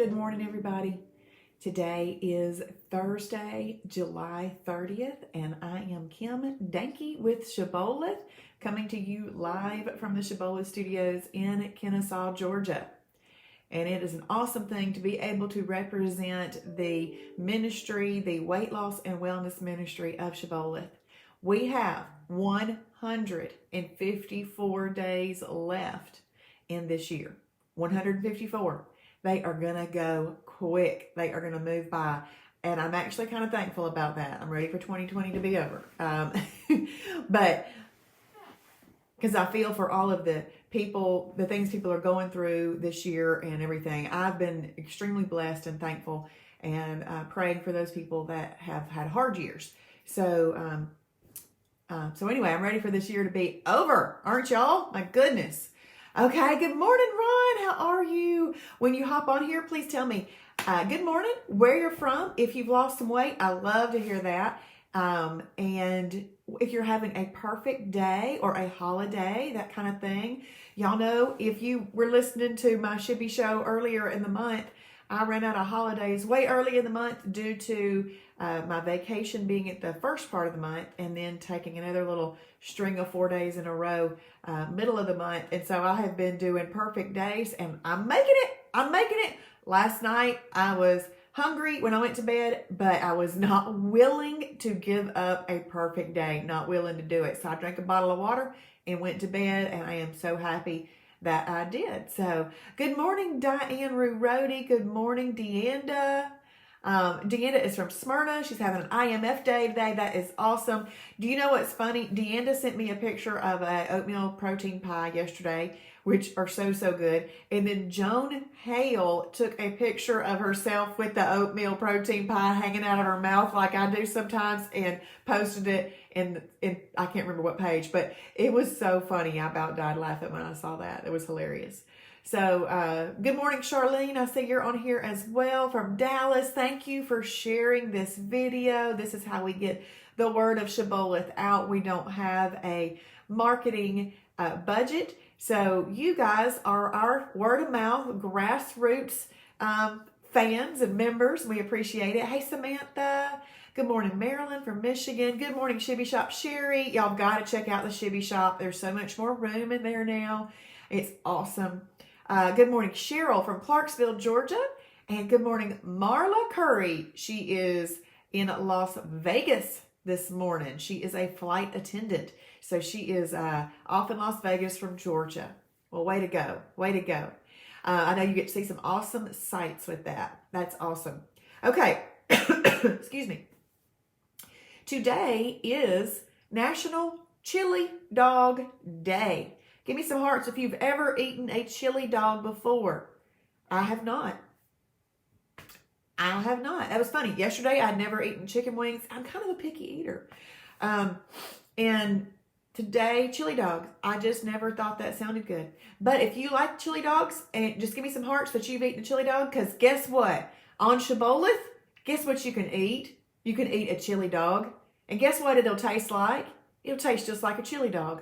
Good morning, everybody. Today is Thursday, July 30th, and I am Kim Danke with Shibboleth, coming to you live from the Shibboleth Studios in Kennesaw, Georgia. And it is an awesome thing to be able to represent the ministry, the weight loss and wellness ministry of Shibboleth. We have 154 days left in this year. 154. They are going to go quick. They are going to move by. And I'm actually kind of thankful about that. I'm ready for 2020 to be over. But because I feel for all of the people, the things people are going through this year and everything. I've been extremely blessed and thankful and praying for those people that have had hard years. So anyway, I'm ready for this year to be over. Aren't y'all? My goodness. Okay, good morning, Ron. How are you? When you hop on here, please tell me good morning, where you're from. If you've lost some weight, I love to hear that. And if you're having a perfect day or a holiday, that kind of thing. Y'all know, if you were listening to my Shibby show earlier in the month, I ran out of holidays way early in the month due to my vacation being at the first part of the month and then taking another little string of 4 days in a row, middle of the month. And so I have been doing perfect days and I'm making it. Last night I was hungry when I went to bed, but I was not willing to give up a perfect day, not willing to do it. So I drank a bottle of water and went to bed, and I am so happy that I did. So good morning, Diane Rurodi. Good morning, Deanda. Deanda is from Smyrna. She's having an IMF day today. That is awesome. Do you know what's funny? Deanda sent me a picture of a oatmeal protein pie yesterday, which are so good. And then Joan Hale took a picture of herself with the oatmeal protein pie hanging out of her mouth like I do sometimes and posted it in I can't remember what page, but it was so funny. I about died laughing when I saw that. It was hilarious. So good morning, Charlene. I see you're on here as well from Dallas. Thank you for sharing this video. This is how we get the word of Shibboleth out. We don't have a marketing budget. So you guys are our word of mouth, grassroots fans and members. We appreciate it. Hey, Samantha. Good morning, Marilyn from Michigan. Good morning, Shibby Shop. Sherry, y'all got to check out the Shibby Shop. There's so much more room in there now. It's awesome. Good morning, Cheryl from Clarksville, Georgia. And good morning, Marla Curry. She is in Las Vegas this morning. She is a flight attendant. So she is off in Las Vegas from Georgia. Well, way to go. Way to go. I know you get to see some awesome sights with that. That's awesome. Okay. Excuse me. Today is National Chili Dog Day. Give me some hearts if you've ever eaten a chili dog before. I have not. That was funny. Yesterday, I'd never eaten chicken wings. I'm kind of a picky eater. And today, chili dogs. I just never thought that sounded good. But if you like chili dogs, and just give me some hearts that you've eaten a chili dog, because guess what? On Shibboleth, guess what you can eat? You can eat a chili dog. And guess what it'll taste like? It'll taste just like a chili dog.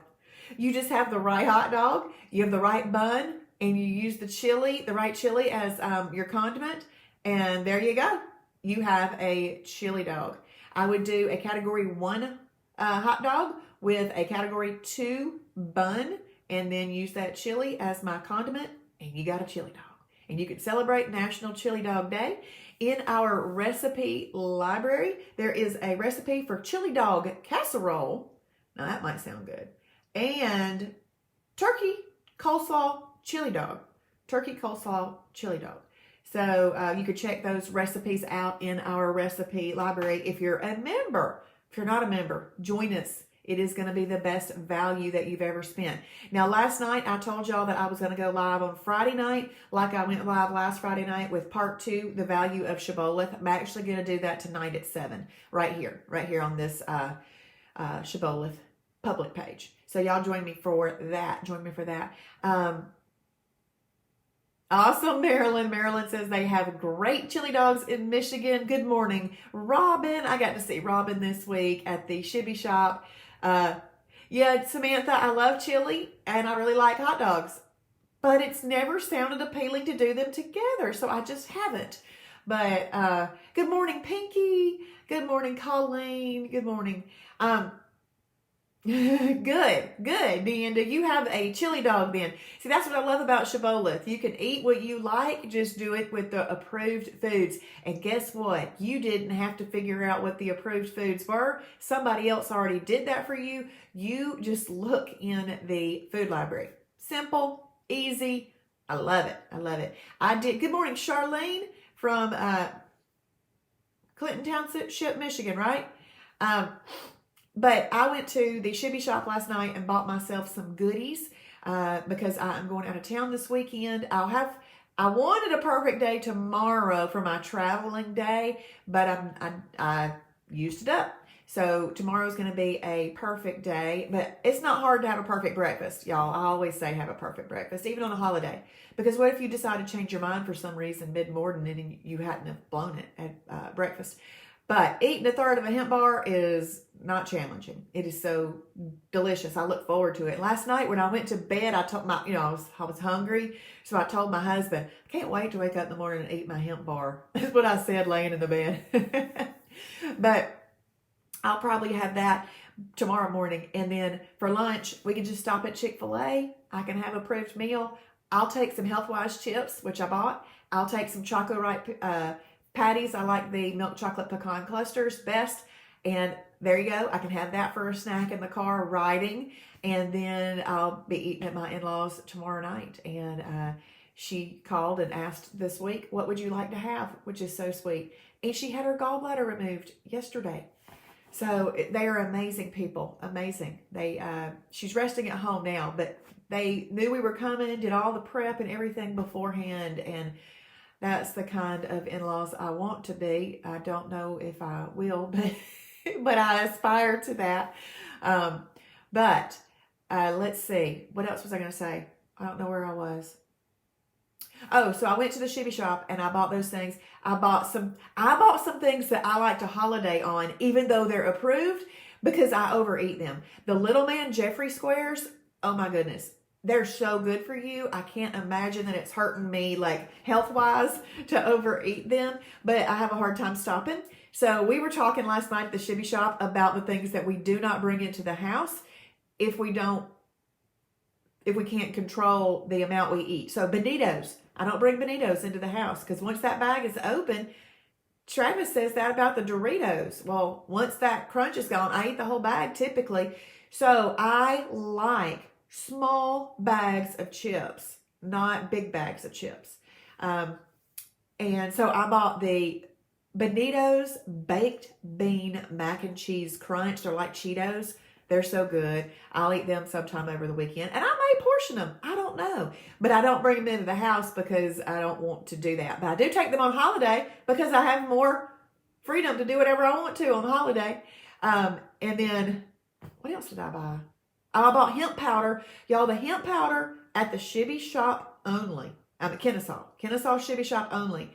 You just have the right hot dog, you have the right bun, and you use the right chili as your condiment, and there you go. You have a chili dog. I would do a category 1 hot dog with a category 2 bun, and then use that chili as my condiment, and you got a chili dog. And you can celebrate National Chili Dog Day. In our recipe library, there is a recipe for chili dog casserole. Now that might sound good. And turkey coleslaw chili dog. Turkey coleslaw chili dog. So you could check those recipes out in our recipe library if you're a member. If you're not a member, join us. It is going to be the best value that you've ever spent. Now, last night, I told y'all that I was going to go live on Friday night, like I went live last Friday night with part 2, the value of Shibboleth. I'm actually going to do that tonight at 7, right here on this Shibboleth public page. So y'all join me for that. Awesome, Marilyn. Marilyn says they have great chili dogs in Michigan. Good morning, Robin. I got to see Robin this week at the Shibby Shop. Yeah, Samantha, I love chili and I really like hot dogs. but it's never sounded appealing to do them together, so I just haven't. But good morning, Pinky. Good morning, Colleen. Good morning. Good. Deanda, you have a chili dog then. See, that's what I love about Shibboleth. You can eat what you like, just do it with the approved foods. And guess what? You didn't have to figure out what the approved foods were. Somebody else already did that for you. You just look in the food library. Simple, easy. I love it. I did. Good morning, Charlene from Clinton Township, Michigan, right? But I went to the Shibby Shop last night and bought myself some goodies because I'm going out of town this weekend. I wanted a perfect day tomorrow for my traveling day, but I used it up. So tomorrow's going to be a perfect day, but it's not hard to have a perfect breakfast, y'all. I always say have a perfect breakfast, even on a holiday. Because what if you decide to change your mind for some reason mid-morning and you hadn't have blown it at breakfast? But eating a third of a hemp bar is not challenging. It is so delicious. I look forward to it. Last night when I went to bed, I told I was hungry. So I told my husband, I can't wait to wake up in the morning and eat my hemp bar. That's what I said laying in the bed. But I'll probably have that tomorrow morning. And then for lunch, we can just stop at Chick-fil-A. I can have a approved meal. I'll take some Health-Wise chips, which I bought. I'll take some Choco Right patties. I like the milk chocolate pecan clusters best. And there you go. I can have that for a snack in the car riding. And then I'll be eating at my in-laws tomorrow night. And she called and asked this week, what would you like to have? Which is so sweet. And she had her gallbladder removed yesterday. So they are amazing people, amazing. She's resting at home now, but they knew we were coming, did all the prep and everything beforehand, and that's the kind of in-laws I want to be. I don't know if I will, but I aspire to that. But let's see, what else was I going to say? I don't know where I was. Oh, so I went to the Shibby Shop and I bought those things. I bought some things that I like to holiday on, even though they're approved, because I overeat them. The Little Man Jeffrey squares, oh my goodness. They're so good for you. I can't imagine that it's hurting me like health-wise to overeat them, but I have a hard time stopping. So we were talking last night at the Shibby Shop about the things that we do not bring into the house if we can't control the amount we eat. So Bonitos. I don't bring Bonitos into the house because once that bag is open, Travis says that about the Doritos. Well, once that crunch is gone, I eat the whole bag typically. So I like small bags of chips, not big bags of chips. And so I bought the Bonitos Baked Bean Mac and Cheese Crunch. They're like Cheetos. They're so good. I'll eat them sometime over the weekend. And I may portion them. I don't know. But I don't bring them into the house because I don't want to do that. But I do take them on holiday because I have more freedom to do whatever I want to on holiday. And then, what else did I buy? I bought hemp powder. Y'all, the hemp powder at the Shibby Shop only. Kennesaw Shibby Shop only.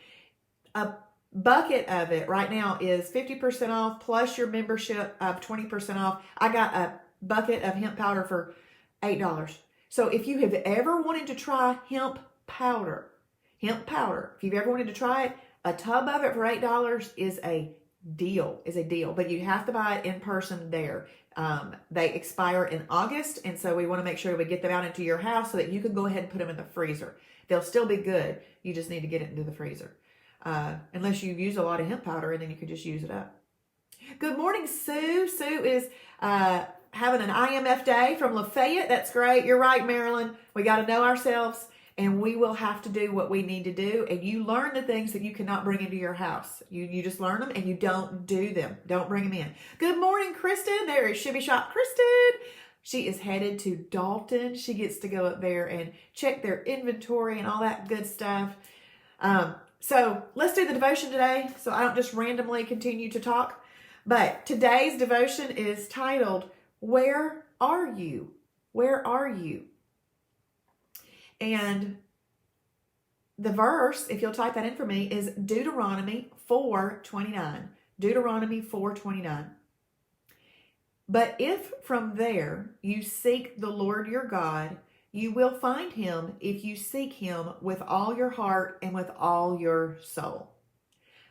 A bucket of it right now is 50% off plus your membership of 20% off. I got a bucket of hemp powder for $8. So if you have ever wanted to try hemp powder, if you've ever wanted to try it, a tub of it for $8 is a deal, but you have to buy it in person there. They expire in August, and so we want to make sure we get them out into your house so that you can go ahead and put them in the freezer. They'll still be good. You just need to get it into the freezer. Unless you use a lot of hemp powder and then you can just use it up. Good morning, Sue. Sue is having an IMF day from Lafayette. That's great. You're right, Marilyn. We got to know ourselves and we will have to do what we need to do. And you learn the things that you cannot bring into your house. You just learn them and you don't do them. Don't bring them in. Good morning, Kristen. There is Shibby Shop Kristen. She is headed to Dalton. She gets to go up there and check their inventory and all that good stuff. So let's do the devotion today so I don't just randomly continue to talk. But today's devotion is titled, Where Are You? Where are you? And the verse, if you'll type that in for me, is Deuteronomy 4:29. Deuteronomy 4:29. But if from there you seek the Lord your God, You will find him if you seek him with all your heart and with all your soul.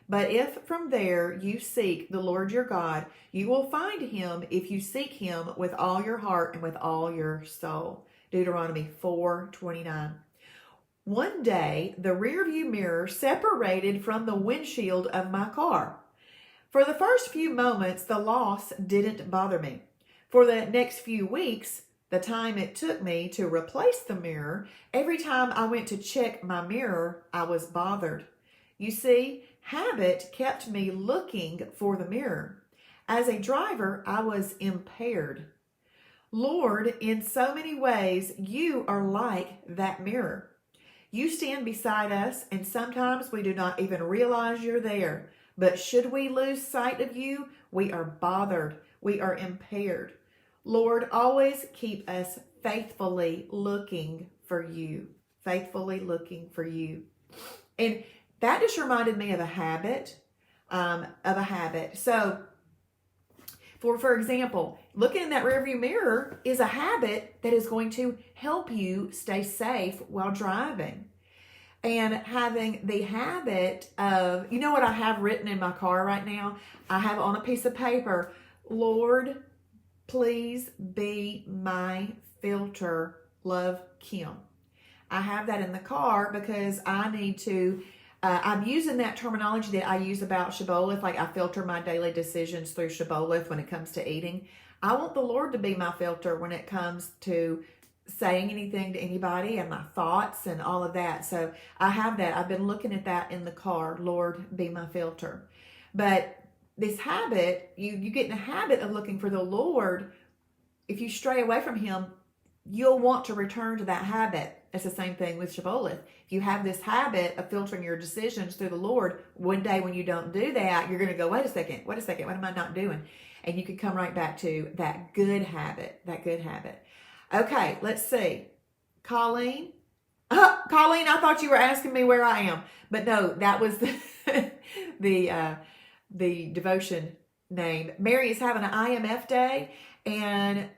But if from there you seek the Lord your God, you will find him if you seek him with all your heart and with all your soul. Deuteronomy 4:29. One day, the rearview mirror separated from the windshield of my car. For the first few moments, the loss didn't bother me. For the next few weeks, the time it took me to replace the mirror, every time I went to check my mirror, I was bothered. You see, habit kept me looking for the mirror. As a driver, I was impaired. Lord, in so many ways, you are like that mirror. You stand beside us, and sometimes we do not even realize you're there. But should we lose sight of you, we are bothered. We are impaired. Lord, always keep us faithfully looking for you. Faithfully looking for you. And that just reminded me of a habit. So, for example, looking in that rearview mirror is a habit that is going to help you stay safe while driving. And having the habit of, you know what I have written in my car right now? I have on a piece of paper, Lord, please be my filter. Love, Kim. I have that in the car because I need to, I'm using that terminology that I use about Shibboleth, like I filter my daily decisions through Shibboleth when it comes to eating. I want the Lord to be my filter when it comes to saying anything to anybody and my thoughts and all of that. So I have that. I've been looking at that in the car. Lord, be my filter. But this habit, you get in a habit of looking for the Lord. If you stray away from him, you'll want to return to that habit. It's the same thing with Shibboleth. If you have this habit of filtering your decisions through the Lord, one day when you don't do that, you're going to go, wait a second, what am I not doing? And you can come right back to that good habit, Okay, let's see. Colleen, I thought you were asking me where I am, but no, that was the devotion name. Mary is having an IMF day, and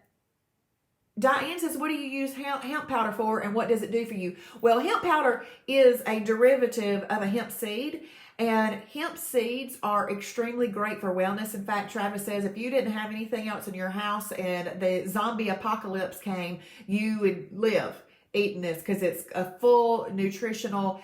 Diane says, what do you use hemp powder for, and what does it do for you? Well, hemp powder is a derivative of a hemp seed, and hemp seeds are extremely great for wellness. In fact, Travis says if you didn't have anything else in your house and the zombie apocalypse came, you would live eating this because it's a full nutritional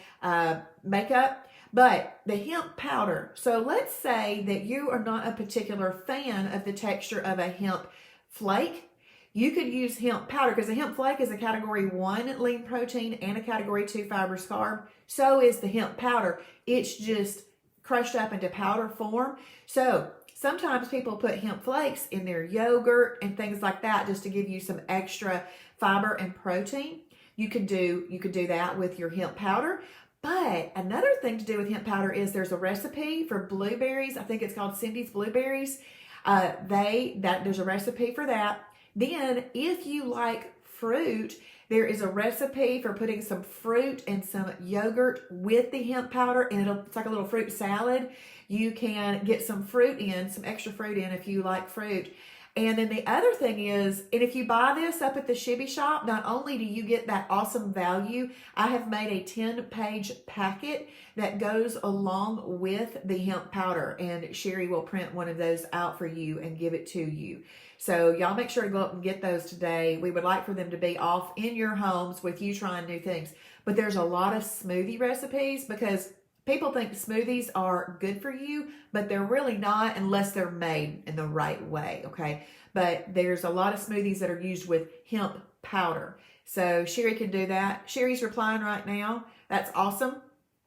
makeup. But the hemp powder, so let's say that you are not a particular fan of the texture of a hemp flake. You could use hemp powder because the hemp flake is a category 1 lean protein and a category 2 fibrous carb. So is the hemp powder. It's just crushed up into powder form. So sometimes people put hemp flakes in their yogurt and things like that just to give you some extra fiber and protein. You could do that with your hemp powder. But another thing to do with hemp powder is there's a recipe for blueberries. I think it's called Cindy's Blueberries. There's a recipe for that. Then, if you like fruit, there is a recipe for putting some fruit and some yogurt with the hemp powder, and it's like a little fruit salad. You can get some fruit in, some extra fruit in if you like fruit. And then the other thing is, and if you buy this up at the Shibby Shop, not only do you get that awesome value, I have made a 10-page packet that goes along with the hemp powder, and Sherry will print one of those out for you and give it to you. So y'all make sure to go up and get those today. We would like for them to be off in your homes with you trying new things. But there's a lot of smoothie recipes because people think smoothies are good for you, but they're really not unless they're made in the right way, okay? But there's a lot of smoothies that are used with hemp powder. So Sherry can do that. Sherry's replying right now. That's awesome.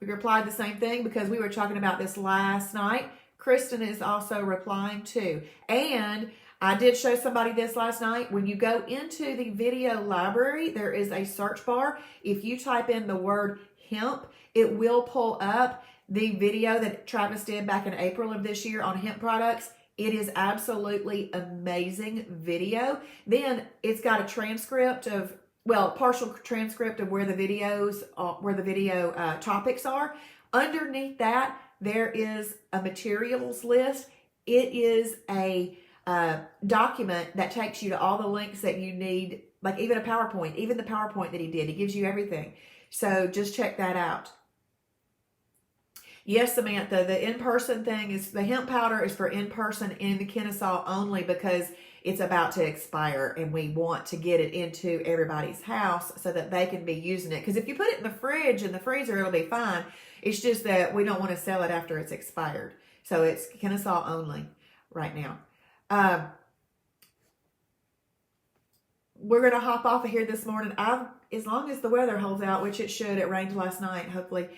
We replied the same thing because we were talking about this last night. Kristen is also replying too. And I did show somebody this last night. When you go into the video library, there is a search bar. If you type in the word hemp, it will pull up the video that Travis did back in April of this year on hemp products. It is absolutely amazing video. Then it's got a transcript of, partial transcript of where the video topics are. Underneath that, there is a materials list. It is a document that takes you to all the links that you need, like even a PowerPoint, even the PowerPoint that he did. He gives you everything. So just check that out. Yes, Samantha, the in-person thing is, the hemp powder is for in-person in the Kennesaw only because it's about to expire and we want to get it into everybody's house so that they can be using it. Because if you put it in the fridge and the freezer, it'll be fine. It's just that we don't want to sell it after it's expired. So it's Kennesaw only right now. We're going to hop off of here this morning. As long as the weather holds out, which it should. It rained last night, hopefully.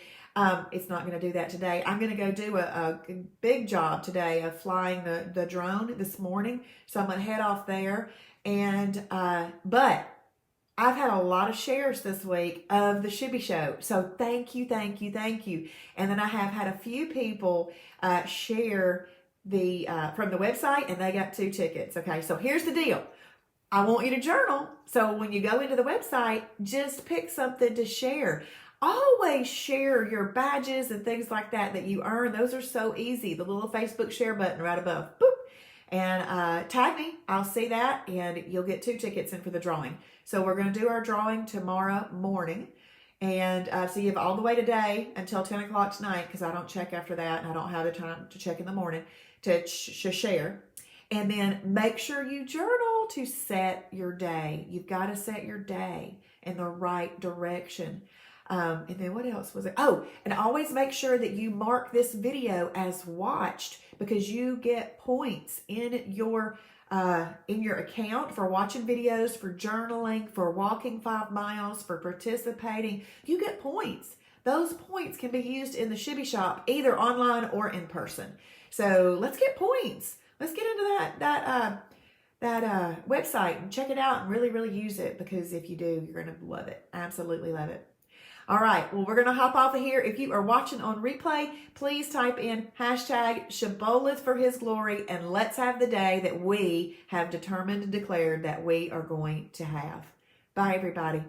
It's not going to do that today. I'm going to go do a big job today of flying the drone this morning. So I'm going to head off there. And but I've had a lot of shares this week of the Shibby Show. So thank you, thank you, thank you. And then I have had a few people share the from the website, and they got 2 tickets. Okay, so here's the deal. I want you to journal. So when you go into the website, just pick something to share. Always share your badges and things like that you earn. Those are so easy. The little Facebook share button right above. Boop. And tag me. I'll see that, and you'll get 2 tickets in for the drawing. So we're going to do our drawing tomorrow morning. And so you have all the way today until 10 o'clock tonight, because I don't check after that, and I don't have the time to check in the morning to share. And then make sure you journal to set your day. You've got to set your day in the right direction. And then what else was it? Oh, and always make sure that you mark this video as watched, because you get points in your account for watching videos, for journaling, for walking 5 miles, for participating. You get points. Those points can be used in the Shibby Shop, either online or in person. So let's get points. Let's get into that website and check it out and really, really use it, because if you do, you're going to love it. Absolutely love it. All right, well, we're going to hop off of here. If you are watching on replay, please type in hashtag Shibboleth for His glory, and let's have the day that we have determined and declared that we are going to have. Bye, everybody.